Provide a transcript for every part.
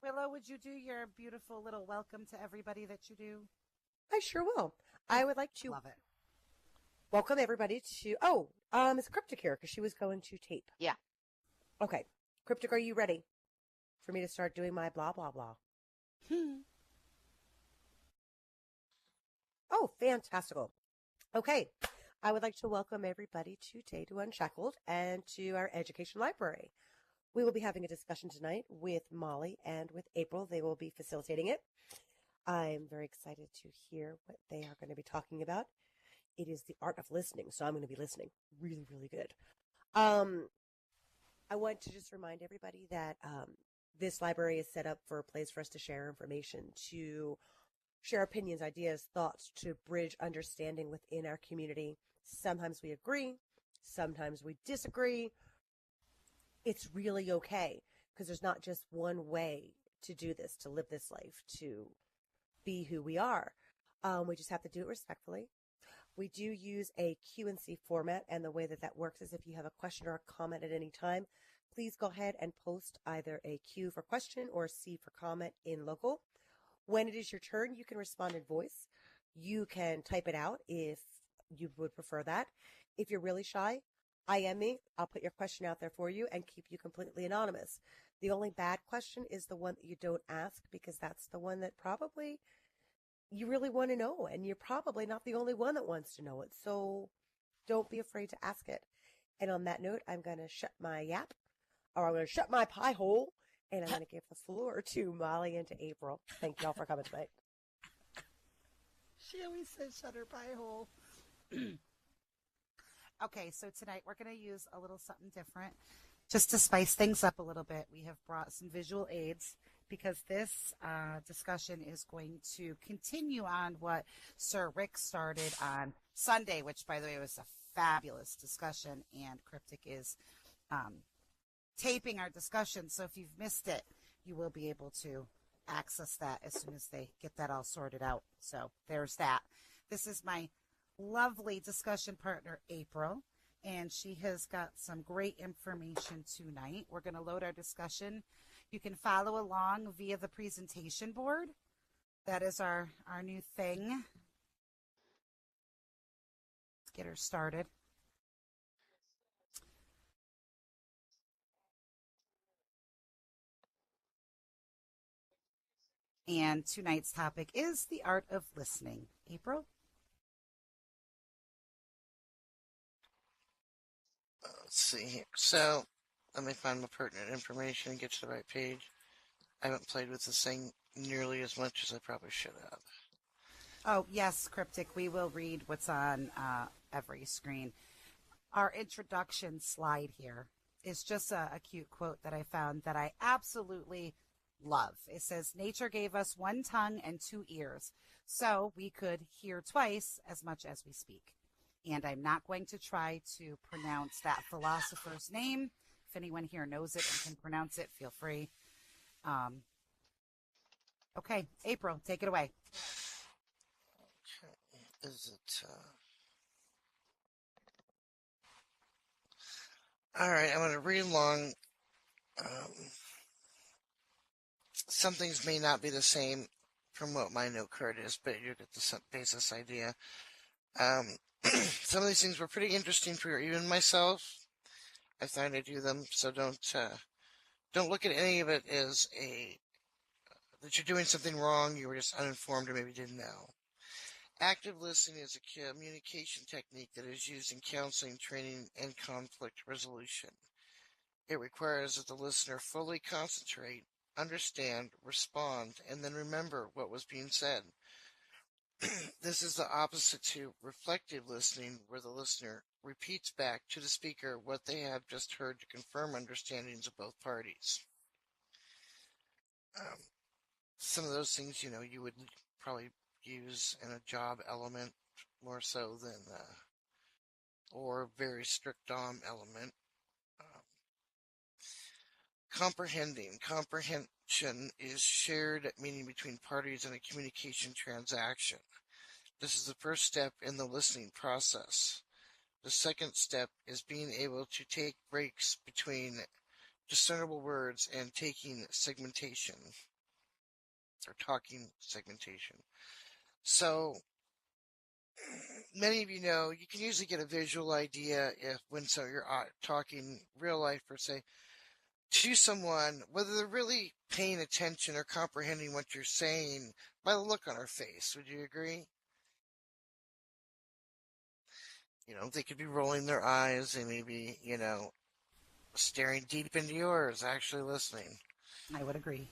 Willow, would you do your beautiful little welcome to everybody that you do? I sure will. I would like to Love it. welcome everybody to. It's Cryptic here because she was going to tape. Yeah. Okay, Cryptic, are you ready for me to start doing my blah blah blah? Oh, fantastical. Okay, I would like to welcome everybody today to Unshackled and to our education library. We will be having a discussion tonight with Molly and with April. They will be facilitating it. I'm very excited to hear what they are going to be talking about. It is the art of listening, so I'm going to be listening really, really good. I want to just remind everybody that this library is set up for a place for us to share information, to share opinions, ideas, thoughts, to bridge understanding within our community. Sometimes we agree, sometimes we disagree. It's really okay because there's not just one way to do this, to live this life, to be who we are. We just have to do it respectfully. We do use a Q&C format, and the way that that works is if you have a question or a comment at any time, please go ahead and post either a Q for question or C for comment in local. When it is your turn, you can respond in voice. You can type it out if you would prefer that. If you're really shy, IM me. I'll put your question out there for you and keep you completely anonymous. The only bad question is the one that you don't ask, because that's the one that probably you really want to know, and you're probably not the only one that wants to know it. So don't be afraid to ask it. And on that note, I'm going to shut my yap, or I'm going to shut my pie hole, and I'm going to give the floor to Molly and to April. Thank y'all for coming tonight. She always says shut her pie hole. Okay, so tonight we're going to use a little something different. Just to spice things up a little bit, we have brought some visual aids because this discussion is going to continue on what Sir Rick started on Sunday, which, by the way, was a fabulous discussion, and Cryptic is taping our discussion. So if you've missed it, you will be able to access that as soon as they get that all sorted out. So there's that. This is my lovely discussion partner, April, and she has got some great information tonight. We're going to load our discussion. You can follow along via the presentation board. That is our new thing. Let's get her started. And tonight's topic is the art of listening. April? Let's see here. So, let me find my pertinent information and get to the right page. I haven't played with this thing nearly as much as I probably should have. Oh, yes, Cryptic. We will read what's on every screen. Our introduction slide here is just a cute quote that I found that I absolutely love. It says, "Nature gave us one tongue and two ears, so we could hear twice as much as we speak." And I'm not going to try to pronounce that philosopher's name. If anyone here knows it and can pronounce it, feel free. Okay, April, take it away. Okay. Is it, Alright, I'm going to read along. Some things may not be the same from what my note card is, but you get the basis idea. Some of these things were pretty interesting for even myself. I thought I'd do them, so don't look at any of it as that you're doing something wrong. You were just uninformed or maybe didn't know. Active listening is a communication technique that is used in counseling, training, and conflict resolution. It requires that the listener fully concentrate, understand, respond, and then remember what was being said. This is the opposite to reflective listening, where the listener repeats back to the speaker what they have just heard to confirm understandings of both parties. Some of those things, you would probably use in a job element more so than, or a very strict DOM element. Comprehension is shared meaning between parties in a communication transaction. This is the first step in the listening process. The second step is being able to take breaks between discernible words and taking segmentation or talking segmentation. So many of you know you can usually get a visual idea if when you're talking real life per se to someone, whether they're really paying attention or comprehending what you're saying by the look on their face. Would you agree? They could be rolling their eyes. They may be, staring deep into yours, actually listening. I would agree.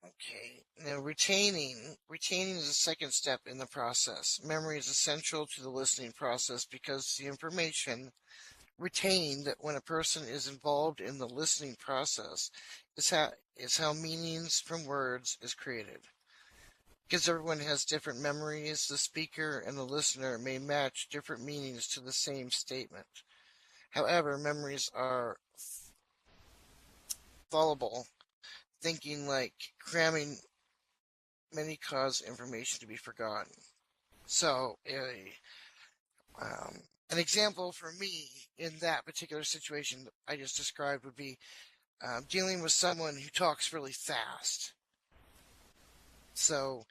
Okay. Now, retaining is the second step in the process. Memory is essential to the listening process because the information retained when a person is involved in the listening process is how meanings from words is created. Because everyone has different memories, the speaker and the listener may match different meanings to the same statement. However, memories are fallible. Thinking like cramming many cause information to be forgotten. So, an example for me in that particular situation I just described would be dealing with someone who talks really fast. So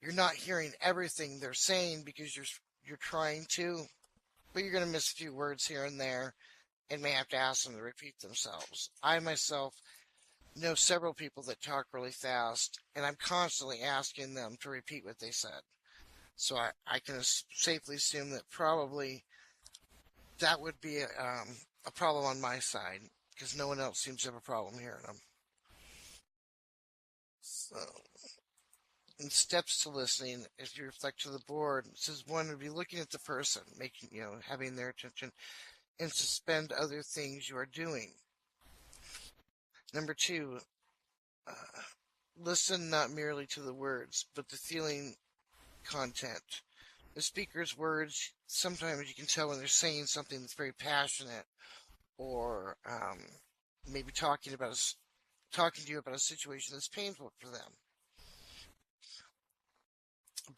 you're not hearing everything they're saying because you're trying to, but you're going to miss a few words here and there and may have to ask them to repeat themselves. I myself know several people that talk really fast, and I'm constantly asking them to repeat what they said. So I can safely assume that probably that would be a problem on my side because no one else seems to have a problem hearing them. So, in steps to listening, if you reflect to the board, it says one would be looking at the person, having their attention, and suspend other things you are doing. Number 2, listen not merely to the words, but the feeling content. The speaker's words, sometimes you can tell when they're saying something that's very passionate or maybe talking to you about a situation that's painful for them.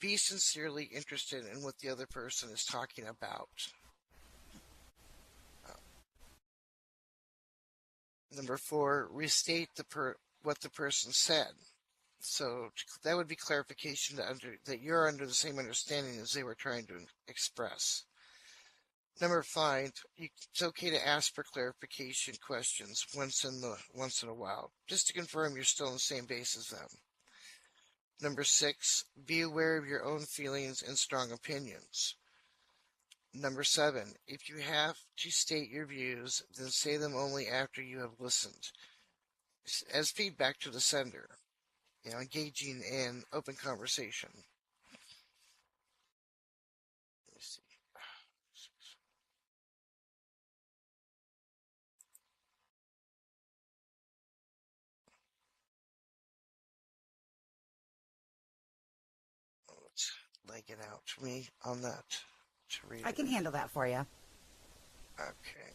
Be sincerely interested in what the other person is talking about. Number 4, restate what the person said. So that would be clarification that you're under the same understanding as they were trying to express. Number 5, it's okay to ask for clarification questions once in a while, just to confirm you're still on the same base as them. Number 6, be aware of your own feelings and strong opinions. Number 7, if you have to state your views, then say them only after you have listened, as feedback to the sender. Engaging in open conversation. Let me see. Let's lay it out to me on that to read. I can handle that for you. Okay.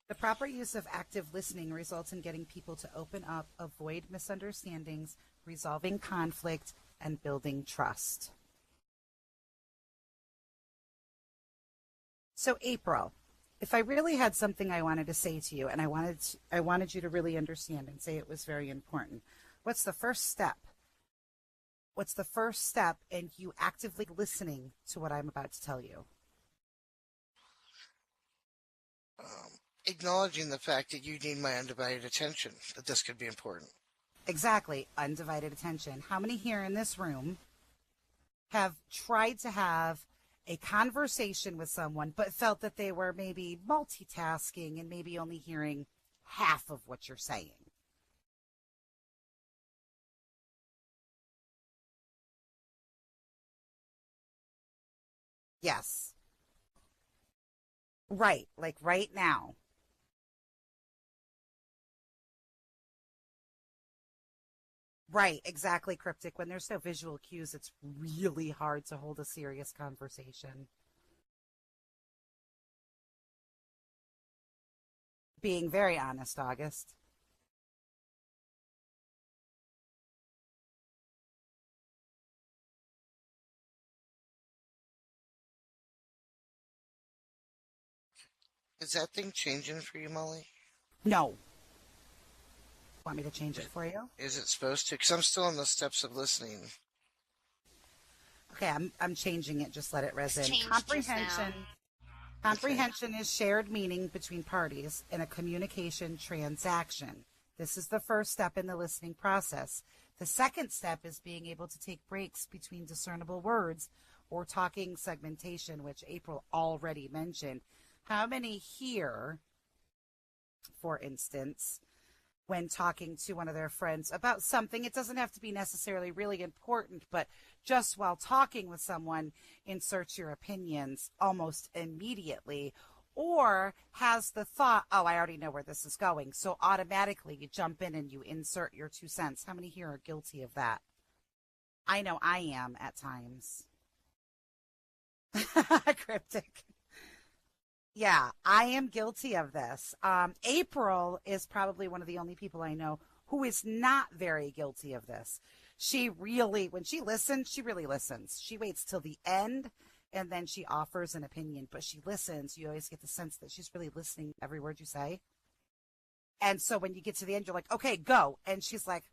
The proper use of active listening results in getting people to open up, avoid misunderstandings, resolving conflict, and building trust. So, April, if I really had something I wanted to say to you and I wanted you to really understand and say it was very important, what's the first step? What's the first step in you actively listening to what I'm about to tell you? Acknowledging the fact that you need my undivided attention, that this could be important. Exactly, undivided attention. How many here in this room have tried to have a conversation with someone but felt that they were maybe multitasking and maybe only hearing half of what you're saying? Yes. Right, like right now. Right, exactly, Cryptic. When there's no visual cues, it's really hard to hold a serious conversation. Being very honest, August. Is that thing changing for you, Molly? No. Want me to change it for you? Is it supposed to? Because I'm still on the steps of listening. Okay, I'm changing it. Just let it It's resin. changed just now. Comprehension is shared meaning between parties in a communication transaction. This is the first step in the listening process. The second step is being able to take breaks between discernible words or talking segmentation, which April already mentioned. How many here, for instance, when talking to one of their friends about something, it doesn't have to be necessarily really important, but just while talking with someone, inserts your opinions almost immediately, or has the thought, oh, I already know where this is going. So automatically you jump in and you insert your 2 cents. How many here are guilty of that? I know I am at times. Cryptic. Yeah, I am guilty of this. April is probably one of the only people I know who is not very guilty of this. She really, when she listens, she really listens. She waits till the end and then she offers an opinion, but she listens. You always get the sense that she's really listening to every word you say. And so when you get to the end, you're like, okay, go. And she's like,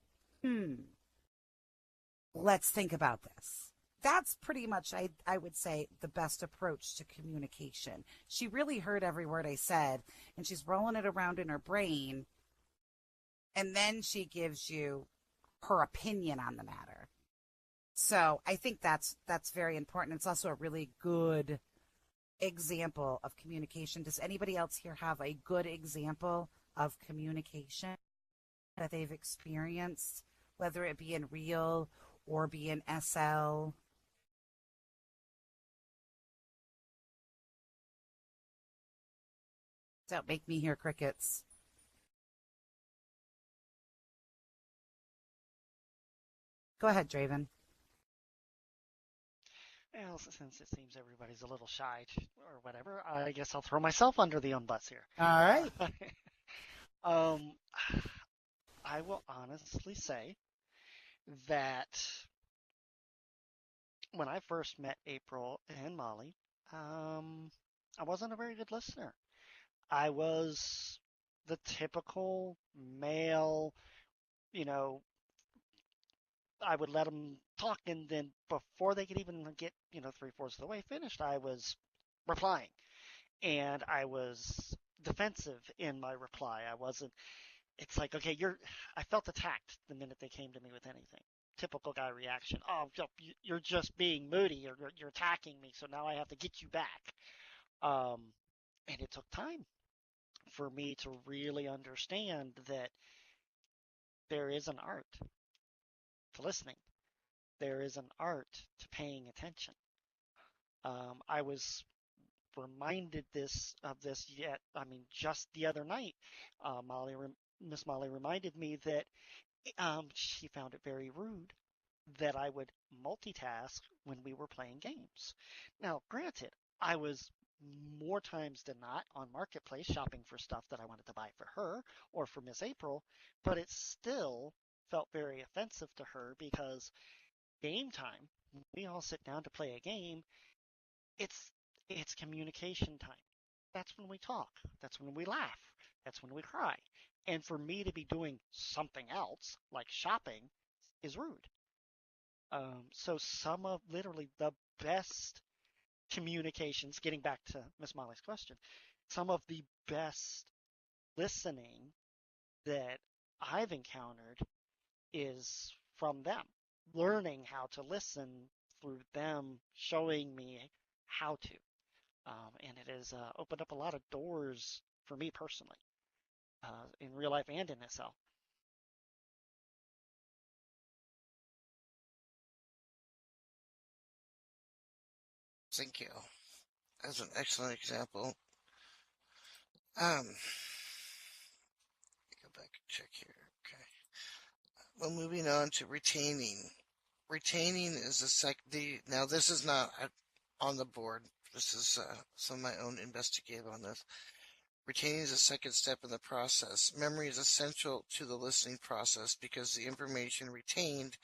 let's think about this. That's pretty much, I would say, the best approach to communication. She really heard every word I said, and she's rolling it around in her brain, and then she gives you her opinion on the matter. So I think that's very important. It's also a really good example of communication. Does anybody else here have a good example of communication that they've experienced, whether it be in real or be in SL? Don't make me hear crickets. Go ahead, Draven. Well, since it seems everybody's a little shy or whatever, I guess I'll throw myself under the bus here. All right. I will honestly say that when I first met April and Molly, I wasn't a very good listener. I was the typical male, you know, I would let them talk, and then before they could even get, 3/4 of the way finished, I was replying. And I was defensive in my reply. I wasn't, it's like, okay, I felt attacked the minute they came to me with anything. Typical guy reaction. Oh, you're just being moody, or you're attacking me, so now I have to get you back. And it took time for me to really understand that there is an art to listening. There is an art to paying attention. I was reminded of this just the other night. Miss Molly reminded me that she found it very rude that I would multitask when we were playing games. Now, granted, I was more times than not on Marketplace shopping for stuff that I wanted to buy for her or for Miss April, but it still felt very offensive to her because game time, when we all sit down to play a game, it's communication time. That's when we talk. That's when we laugh. That's when we cry. And for me to be doing something else, like shopping, is rude. So some of literally the best communications, getting back to Miss Molly's question, some of the best listening that I've encountered is from them, learning how to listen through them showing me how to. And it has opened up a lot of doors for me personally, in real life and in SL. Thank you. That's an excellent example. Go back and check here. Okay. Well, moving on to retaining. Retaining is now this is not on the board. This is some of my own investigative on this. Retaining is a second step in the process. Memory is essential to the listening process because the information retained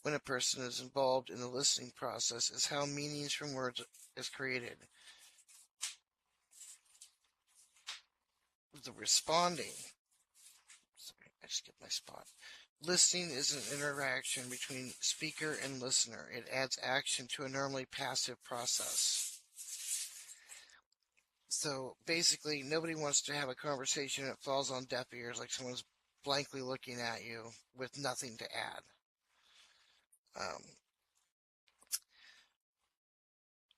when a person is involved in the listening process is how meanings from words is created. The responding I skipped my spot. Listening is an interaction between speaker and listener. It adds action to a normally passive process. So basically, nobody wants to have a conversation that falls on deaf ears, like someone's blankly looking at you with nothing to add.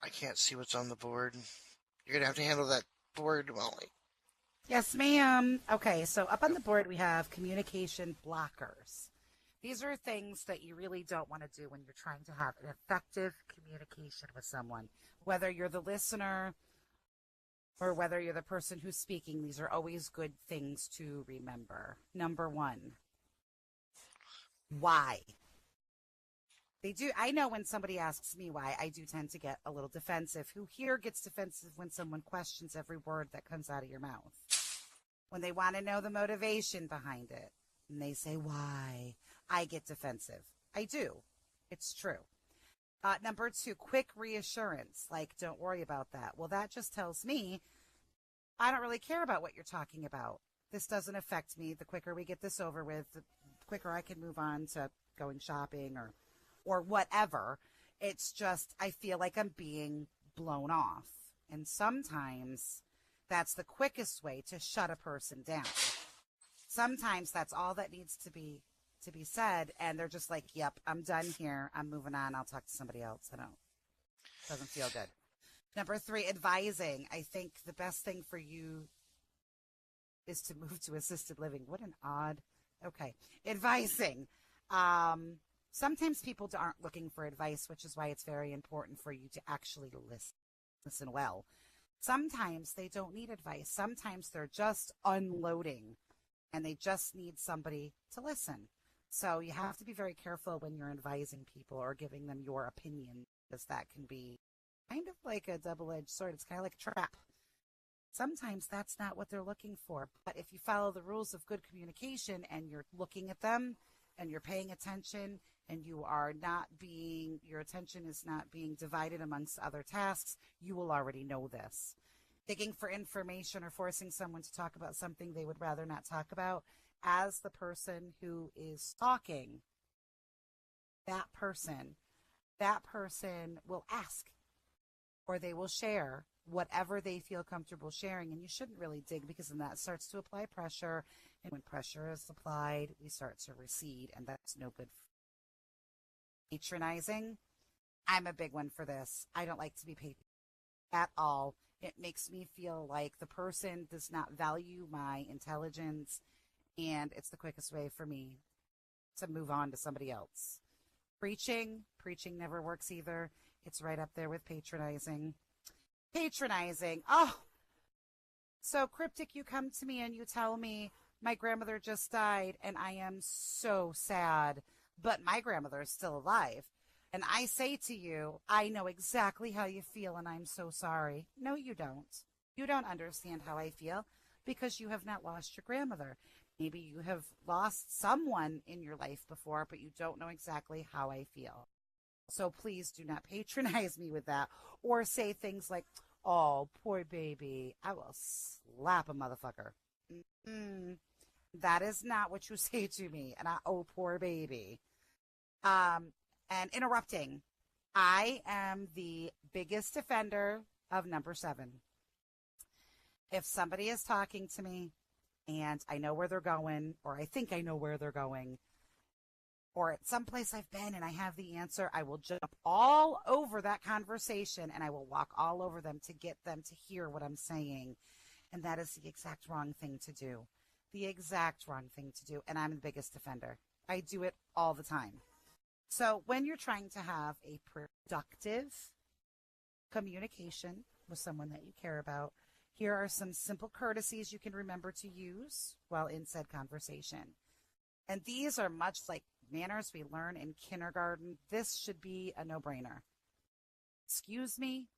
I can't see what's on the board. You're going to have to handle that board, Molly. Yes, ma'am. Okay, so up on the board we have communication blockers. These are things that you really don't want to do when you're trying to have an effective communication with someone. Whether you're the listener or whether you're the person who's speaking, these are always good things to remember. Number one, why? I know when somebody asks me why, I do tend to get a little defensive. Who here gets defensive when someone questions every word that comes out of your mouth? When they want to know the motivation behind it, and they say why, I get defensive. I do. It's true. Number two, quick reassurance. Like, don't worry about that. Well, that just tells me I don't really care about what you're talking about. This doesn't affect me. The quicker we get this over with, the quicker I can move on to going shopping or whatever. It's just, I feel like I'm being blown off. And sometimes that's the quickest way to shut a person down. Sometimes that's all that needs to be said. And they're just like, yep, I'm done here. I'm moving on. I'll talk to somebody else. Doesn't feel good. Number three, advising. I think the best thing for you is to move to assisted living. What an odd, okay. Advising. Sometimes people aren't looking for advice, which is why it's very important for you to actually listen well. Sometimes they don't need advice. Sometimes they're just unloading and they just need somebody to listen. So you have to be very careful when you're advising people or giving them your opinion, because that can be kind of like a double-edged sword. It's kind of like a trap. Sometimes that's not what they're looking for. But if you follow the rules of good communication and you're looking at them and you're paying attention and your attention is not being divided amongst other tasks, you will already know this. Digging for information or forcing someone to talk about something they would rather not talk about, as the person who is talking, that person will ask or they will share whatever they feel comfortable sharing. And you shouldn't really dig, because then that starts to apply pressure. And when pressure is applied, we start to recede, and that's no good. Patronizing. I'm a big one for this. I don't like to be paid at all. It makes me feel like the person does not value my intelligence, and it's the quickest way for me to move on to somebody else. Preaching never works either. It's right up there with patronizing. Oh, so Cryptic, you come to me and you tell me my grandmother just died and I am so sad, but my grandmother is still alive. And I say to you, I know exactly how you feel and I'm so sorry. No, you don't. You don't understand how I feel because you have not lost your grandmother. Maybe you have lost someone in your life before, but you don't know exactly how I feel. So please do not patronize me with that or say things like, oh, poor baby. I will slap a motherfucker. That is not what you say to me. And oh, poor baby. And interrupting. I am the biggest defender of number 7. If somebody is talking to me and I know where they're going, or I think I know where they're going, or at some place I've been and I have the answer, I will jump all over that conversation and I will walk all over them to get them to hear what I'm saying. And that is the exact wrong thing to do. The exact wrong thing to do. And I'm the biggest defender. I do it all the time. So when you're trying to have a productive communication with someone that you care about, here are some simple courtesies you can remember to use while in said conversation. And these are much like manners we learn in kindergarten. This should be a no-brainer. Excuse me,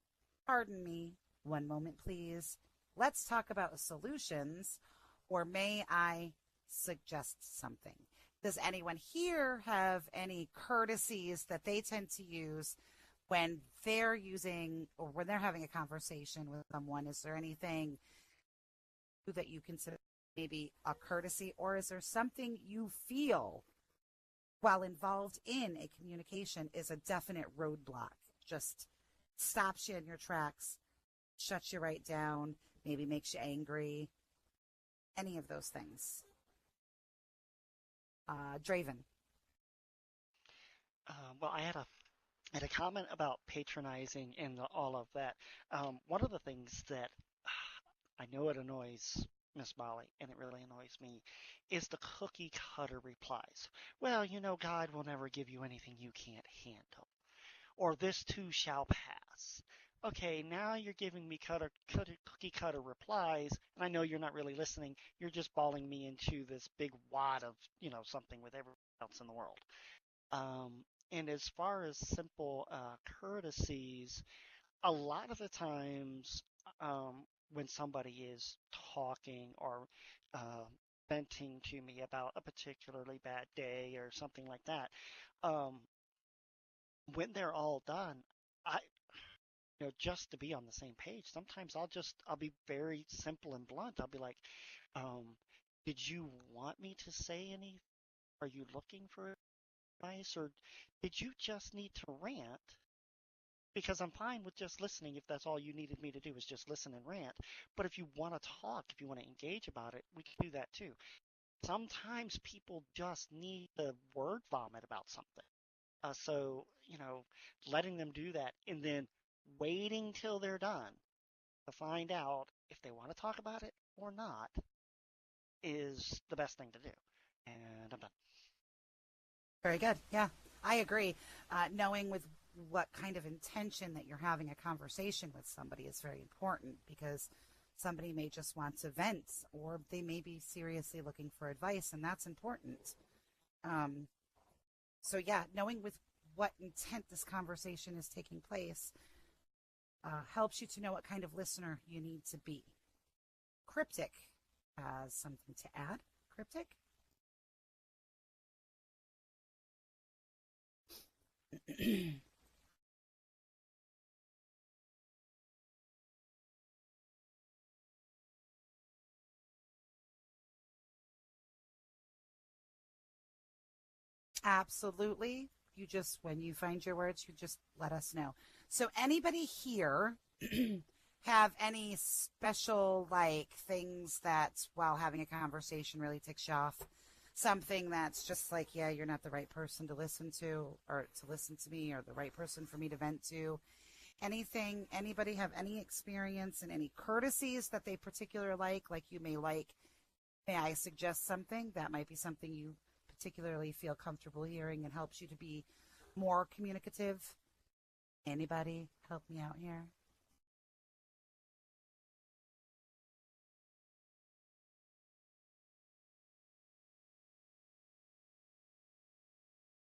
pardon me, one moment please. Let's talk about solutions, or may I suggest something? Does anyone here have any courtesies that they tend to use when they're using or when they're having a conversation with someone? Is there anything that you consider maybe a courtesy, or is there something you feel while involved in a communication is a definite roadblock, just stops you in your tracks, shuts you right down, maybe makes you angry, any of those things? Draven. Well, I had a comment about patronizing and all of that. One of the things that I know it annoys Miss Molly, and it really annoys me, is the cookie cutter replies. Well, you know, God will never give you anything you can't handle. Or this too shall pass. Okay, now you're giving me cookie cutter replies, and I know you're not really listening. You're just balling me into this big wad of, something with everyone else in the world. And as far as simple courtesies, a lot of the times when somebody is talking or uh, venting to me about a particularly bad day or something like that, um, when they're all done, I, just to be on the same page, sometimes I'll be very simple and blunt. I'll be like, um, did you want me to say anything? Are you looking for advice, or did you just need to rant? Because I'm fine with just listening if that's all you needed me to do is just listen and rant. But if you want to talk, if you want to engage about it, we can do that too. Sometimes people just need the word vomit about something. So, letting them do that and then waiting till they're done to find out if they want to talk about it or not is the best thing to do. And I'm done. Very good. Yeah, I agree. Knowing with what kind of intention that you're having a conversation with somebody is very important, because somebody may just want to vent, or they may be seriously looking for advice, and that's important. So yeah, knowing with what intent this conversation is taking place helps you to know what kind of listener you need to be. Cryptic has something to add. Cryptic? Absolutely. When you find your words, you just let us know. So anybody here have any special, things that while having a conversation really ticks you off? Something that's just like, yeah, you're not the right person to listen to, or to listen to me, or the right person for me to vent to? Anybody have any experience and any courtesies that they particularly like you may like? May I suggest something that might be something you particularly feel comfortable hearing and helps you to be more communicative? Anybody help me out here?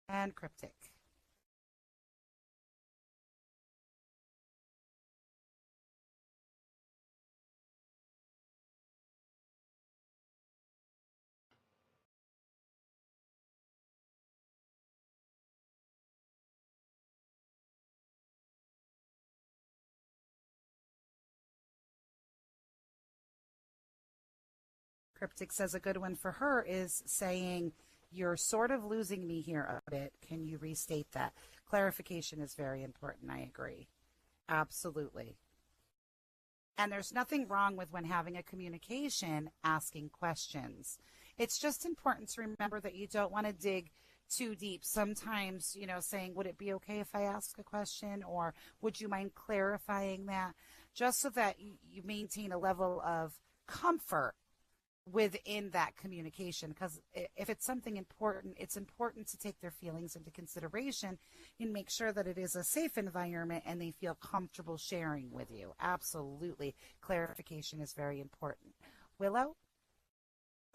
And Cryptic. Cryptic says a good one for her is saying, you're sort of losing me here a bit. Can you restate that? Clarification is very important. I agree. Absolutely. And there's nothing wrong with, when having a communication, asking questions. It's just important to remember that you don't want to dig too deep. Sometimes, saying, would it be okay if I ask a question? Or would you mind clarifying that? Just so that you maintain a level of comfort within that communication, because if it's something important, it's important to take their feelings into consideration and make sure that it is a safe environment and they feel comfortable sharing with you. Absolutely. Clarification is very important. Willow?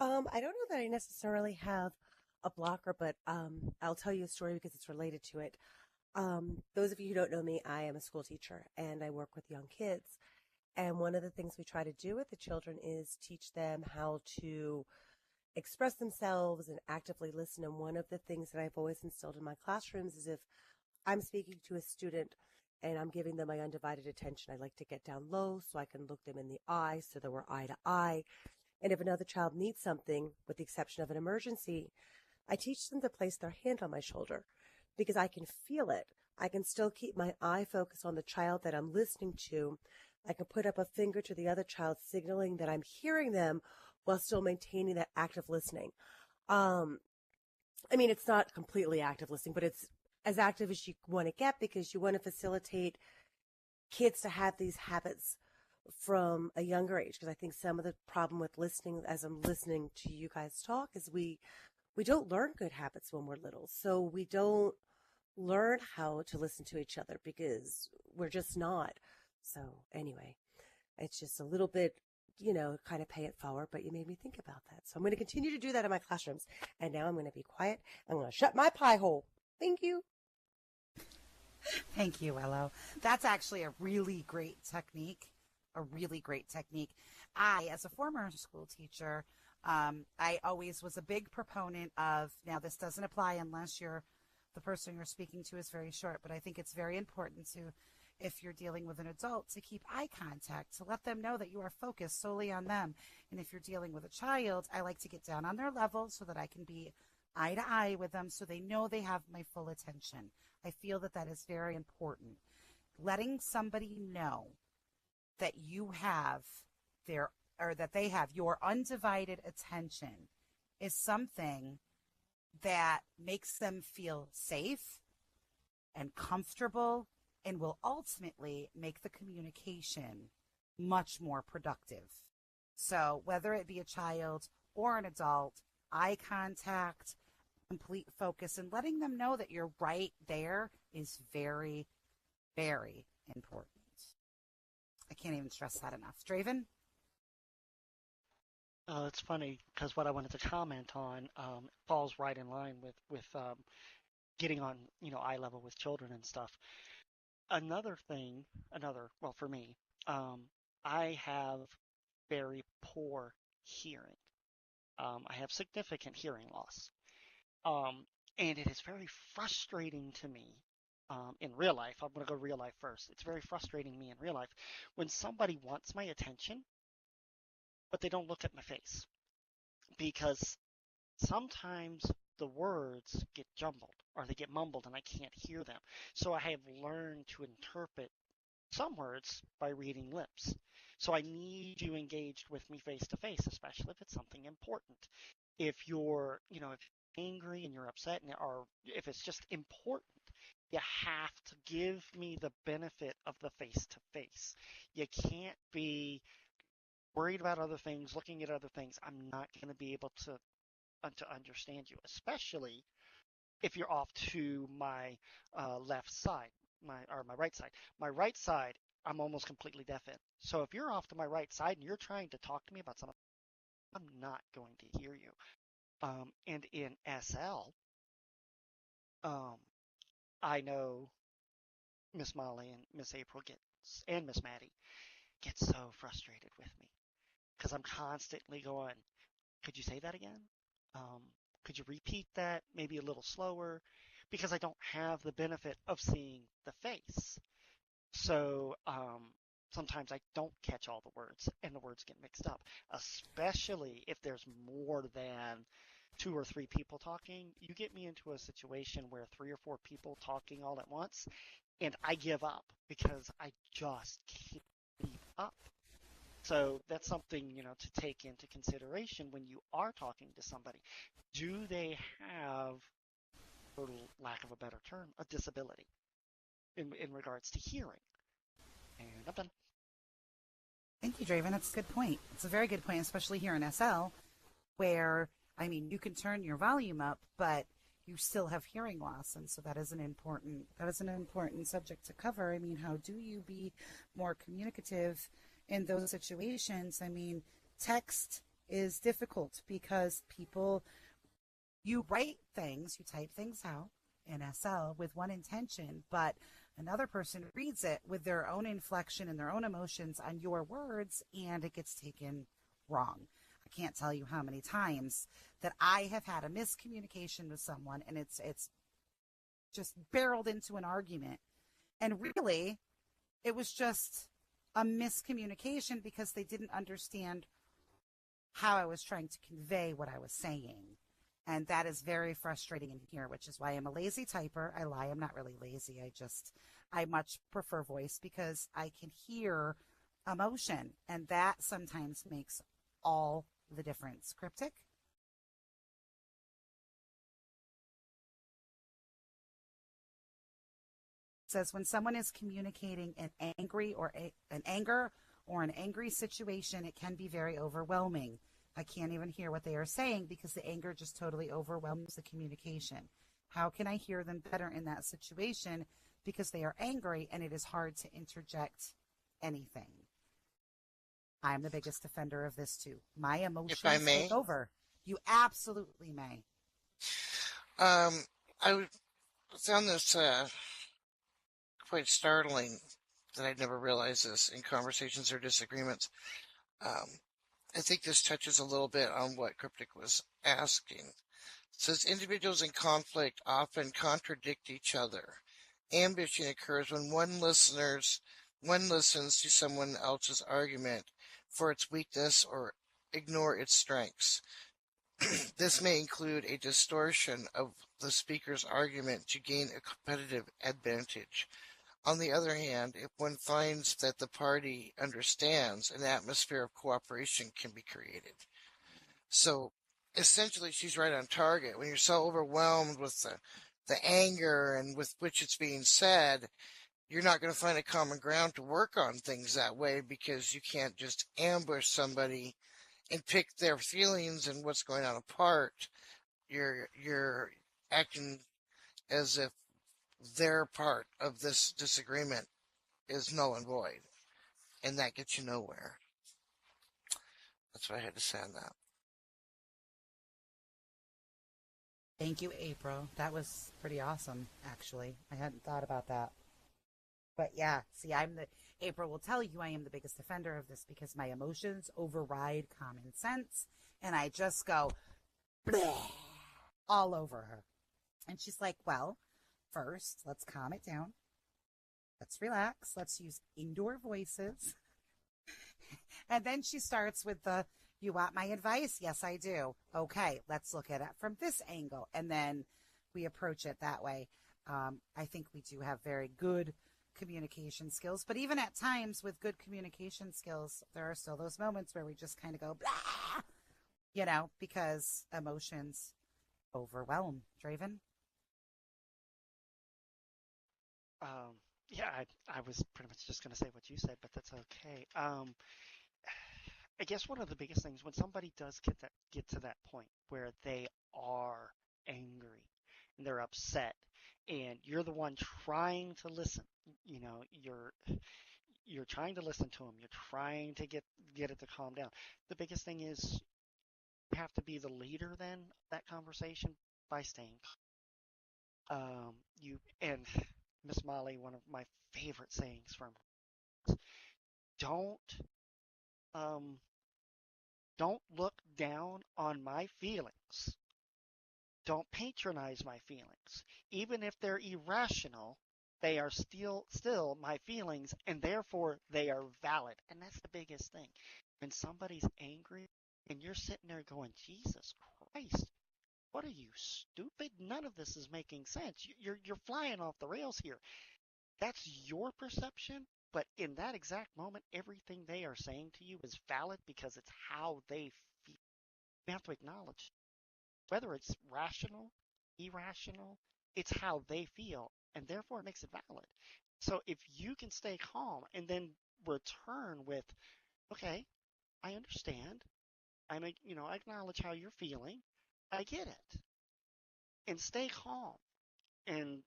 I don't know that I necessarily have a blocker, but I'll tell you a story because it's related to it. Those of you who don't know me, I am a school teacher and I work with young kids. And one of the things we try to do with the children is teach them how to express themselves and actively listen. And one of the things that I've always instilled in my classrooms is, if I'm speaking to a student and I'm giving them my undivided attention, I like to get down low so I can look them in the eye so that we're eye to eye. And if another child needs something, with the exception of an emergency, I teach them to place their hand on my shoulder because I can feel it. I can still keep my eye focused on the child that I'm listening to. I can put up a finger to the other child, signaling that I'm hearing them while still maintaining that active listening. I mean, it's not completely active listening, but it's as active as you want to get because you want to facilitate kids to have these habits from a younger age. Because I think some of the problem with listening, as I'm listening to you guys talk, is we don't learn good habits when we're little. So we don't learn how to listen to each other because we're just not. So anyway, it's just a little bit, kind of pay it forward, but you made me think about that. So I'm going to continue to do that in my classrooms. And now I'm going to be quiet. I'm going to shut my pie hole. Thank you. Thank you, Willow. That's actually a really great technique. A really great technique. I, as a former school teacher, I always was a big proponent of, now this doesn't apply unless the person you're speaking to is very short, but I think it's very important to, if you're dealing with an adult, to keep eye contact, to let them know that you are focused solely on them. And if you're dealing with a child, I like to get down on their level so that I can be eye to eye with them so they know they have my full attention. I feel that that is very important. Letting somebody know that you have that they have your undivided attention is something that makes them feel safe and comfortable and will ultimately make the communication much more productive. So whether it be a child or an adult, eye contact, complete focus, and letting them know that you're right there is very, very important. I can't even stress that enough. Draven? It's funny because what I wanted to comment on falls right in line with getting on eye level with children and stuff. Well, for me, I have very poor hearing. I have significant hearing loss, and it is very frustrating to me. In real life, I'm going to go real life first. It's very frustrating to me in real life when somebody wants my attention, but they don't look at my face because sometimes the words get jumbled or they get mumbled and I can't hear them. So I have learned to interpret some words by reading lips. So I need you engaged with me face to face, especially if it's something important. If you're, if you're angry and you're upset or if it's just important, you have to give me the benefit of the face to face. You can't be worried about other things, looking at other things. I'm not going to be able to understand you, especially if you're off to my left side, my right side. My right side, I'm almost completely deaf in. So if you're off to my right side and you're trying to talk to me about something, I'm not going to hear you. And in SL, I know Miss Molly and Miss April and Miss Maddie get so frustrated with me because I'm constantly going, could you say that again? Could you repeat that maybe a little slower? Because I don't have the benefit of seeing the face. So sometimes I don't catch all the words and the words get mixed up, especially if there's more than 2 or 3 people talking. You get me into a situation where 3 or 4 people talking all at once and I give up because I just can't keep up. So that's something, to take into consideration when you are talking to somebody. Do they have, for lack of a better term, a disability in regards to hearing? And I'm done. Thank you, Draven. That's a good point. It's a very good point, especially here in SL, where, you can turn your volume up, but you still have hearing loss. And so that is an important subject to cover. How do you be more communicative in those situations? Text is difficult because you write things, you type things out in SL with one intention, but another person reads it with their own inflection and their own emotions on your words, and it gets taken wrong. I can't tell you how many times that I have had a miscommunication with someone, and it's just barreled into an argument. And really, it was just a miscommunication because they didn't understand how I was trying to convey what I was saying. And that is very frustrating in here, which is why I'm a lazy typer. I lie, I'm not really lazy. I much prefer voice because I can hear emotion. And that sometimes makes all the difference. Cryptic? Says when someone is communicating an anger or an angry situation, it can be very overwhelming. I can't even hear what they are saying because the anger just totally overwhelms the communication. How can I hear them better in that situation? Because they are angry and it is hard to interject anything. I'm the biggest defender of this too. My If I emotions may, take over. You absolutely may. I found this quite startling that I'd never realized this in conversations or disagreements. Um, I think this touches a little bit on what Cryptic was asking. It says individuals in conflict often contradict each other. Ambition occurs when one listens to someone else's argument for its weakness or ignore its strengths. This may include a distortion of the speaker's argument to gain a competitive advantage. On the other hand, if one finds that the party understands, an atmosphere of cooperation can be created. So essentially, she's right on target. When you're so overwhelmed with the anger and with which it's being said, you're not going to find a common ground to work on things that way because you can't just ambush somebody and pick their feelings and what's going on apart. You're acting as if their part of this disagreement is null and void, and that gets you nowhere. That's what I had to say on that. Thank you, April. That was pretty awesome, actually. I hadn't thought about that. But yeah, see, April will tell you I am the biggest defender of this because my emotions override common sense and I just go bleh, all over her. And she's like, well, first, let's calm it down. Let's relax. Let's use indoor voices. And then she starts with you want my advice? Yes, I do. Okay, let's look at it from this angle. And then we approach it that way. I think we do have very good communication skills, but even at times with good communication skills, there are still those moments where we just kind of go, blah, because emotions overwhelm. Draven? Yeah, I was pretty much just going to say what you said, but that's okay. I guess one of the biggest things when somebody does get to that point where they are angry and they're upset, and you're the one trying to listen, you're trying to listen to them, you're trying to get it to calm down. The biggest thing is you have to be the leader then of that conversation by staying you and Miss Molly, one of my favorite sayings from don't um don't look down on my feelings. Don't patronize my feelings. Even if they're irrational, they are still my feelings and therefore they are valid. And that's the biggest thing. When somebody's angry and you're sitting there going, Jesus Christ, what are you, stupid? None of this is making sense. You're flying off the rails here. That's your perception, but in that exact moment, everything they are saying to you is valid because it's how they feel. You have to acknowledge whether it's rational, irrational, it's how they feel, and therefore it makes it valid. So if you can stay calm and then return with, okay, I understand. I acknowledge how you're feeling. I get it. And stay calm. And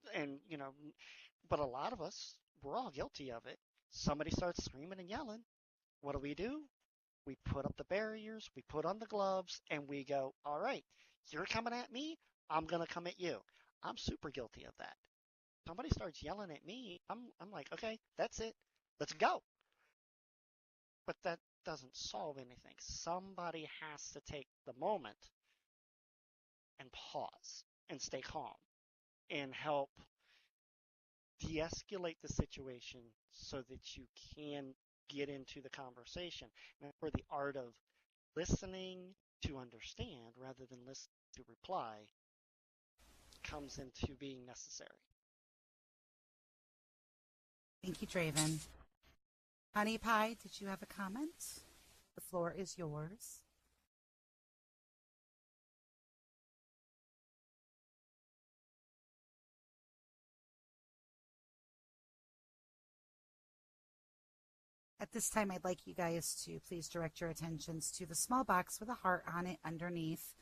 but a lot of us, we're all guilty of it. Somebody starts screaming and yelling. What do? We put up the barriers, we put on the gloves, and we go, all right, you're coming at me, I'm going to come at you. I'm super guilty of that. Somebody starts yelling at me, I'm like, okay, that's it. Let's go. But that doesn't solve anything. Somebody has to take the moment and pause and stay calm and help de-escalate the situation so that you can get into the conversation. And for the art of listening to understand rather than listening to reply comes into being necessary. Thank you, Draven. Honey Pie, did you have a comment? The floor is yours. At this time, I'd like you guys to please direct your attentions to the small box with a heart on it underneath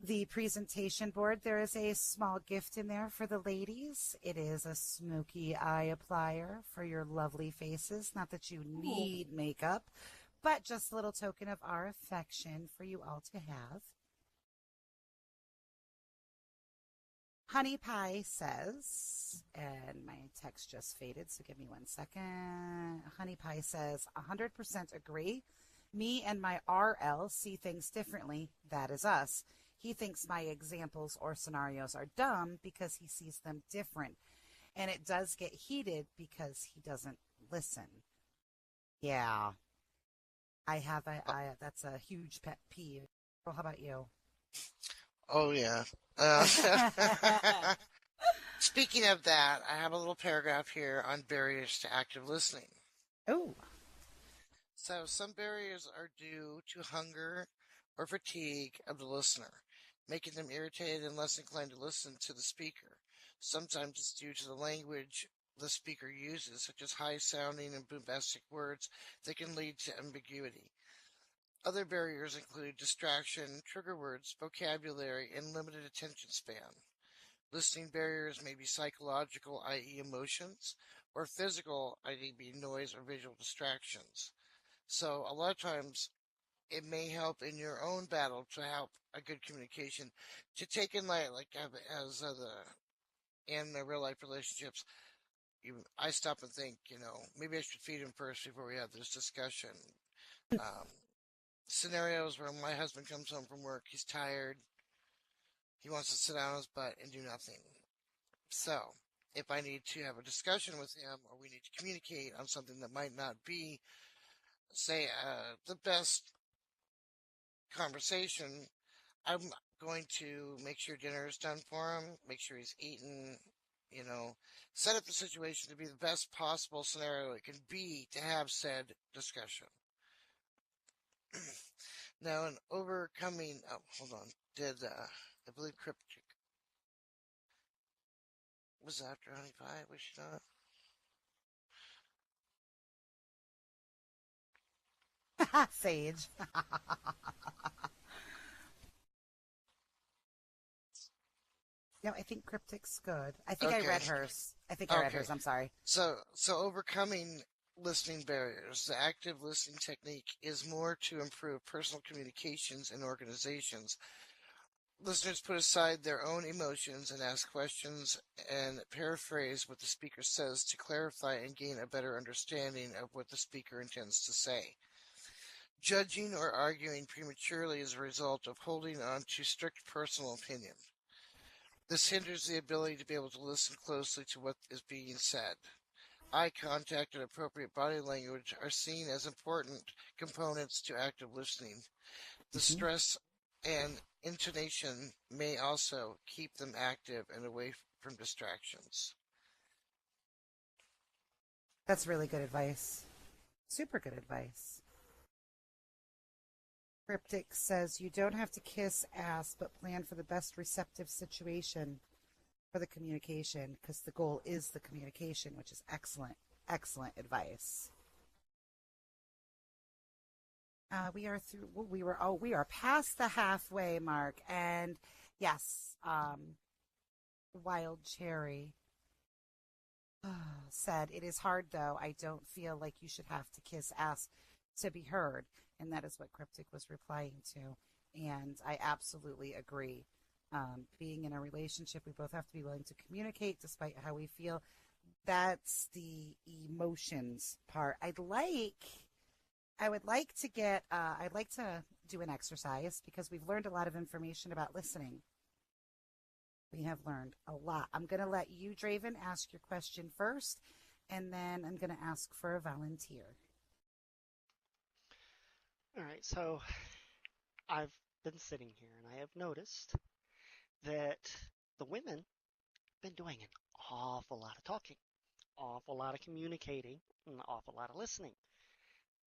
the presentation board. There is a small gift in there for the ladies. It is a smoky eye applier for your lovely faces. Not that you need makeup, but just a little token of our affection for you all to have. Honey Pie says, and my text just faded, so give me 1 second. Honey Pie says, 100% agree. Me and my RL see things differently. That is us. He thinks my examples or scenarios are dumb because he sees them different. And it does get heated because he doesn't listen. Yeah. That's a huge pet peeve. Well, how about you? Oh, yeah. Speaking of that, I have a little paragraph here on barriers to active listening. Oh. So some barriers are due to hunger or fatigue of the listener, making them irritated and less inclined to listen to the speaker. Sometimes it's due to the language the speaker uses, such as high-sounding and bombastic words that can lead to ambiguity. Other barriers include distraction, trigger words, vocabulary, and limited attention span. Listening barriers may be psychological, i.e. emotions, or physical, i.e. noise or visual distractions. So a lot of times it may help in your own battle to help a good communication, to take in like as in the real life relationships. I stop and think, maybe I should feed him first before we have this discussion. Scenarios where my husband comes home from work, he's tired, he wants to sit down on his butt and do nothing. So, if I need to have a discussion with him, or we need to communicate on something that might not be, say, the best conversation, I'm going to make sure dinner is done for him, make sure he's eaten, set up the situation to be the best possible scenario it can be to have said discussion. Now, in overcoming, hold on, I believe Cryptic was after Honey Pie, was she not? Sage. No, I think Cryptic's good. I think I read hers. I read hers. I'm sorry. So overcoming listening barriers. The active listening technique is more to improve personal communications in organizations. Listeners put aside their own emotions and ask questions and paraphrase what the speaker says to clarify and gain a better understanding of what the speaker intends to say. Judging or arguing prematurely is a result of holding on to strict personal opinion. This hinders the ability to be able to listen closely to what is being said. Eye contact and appropriate body language are seen as important components to active listening. The stress and intonation may also keep them active and away from distractions. That's really good advice. Super good advice. Cryptic says you don't have to kiss ass, but plan for the best receptive situation for the communication, because the goal is the communication, which is excellent, excellent advice. We are past the halfway mark, and yes, Wild Cherry said, it is hard though. I don't feel like you should have to kiss ass to be heard. And that is what Cryptic was replying to. And I absolutely agree. Being in a relationship, we both have to be willing to communicate despite how we feel. That's the emotions part. I'd like to do an exercise, because we've learned a lot of information about listening. We have learned a lot. I'm going to let you, Draven, ask your question first, and then I'm going to ask for a volunteer. All right, so I've been sitting here and I have noticed that the women have been doing an awful lot of talking, awful lot of communicating, and an awful lot of listening.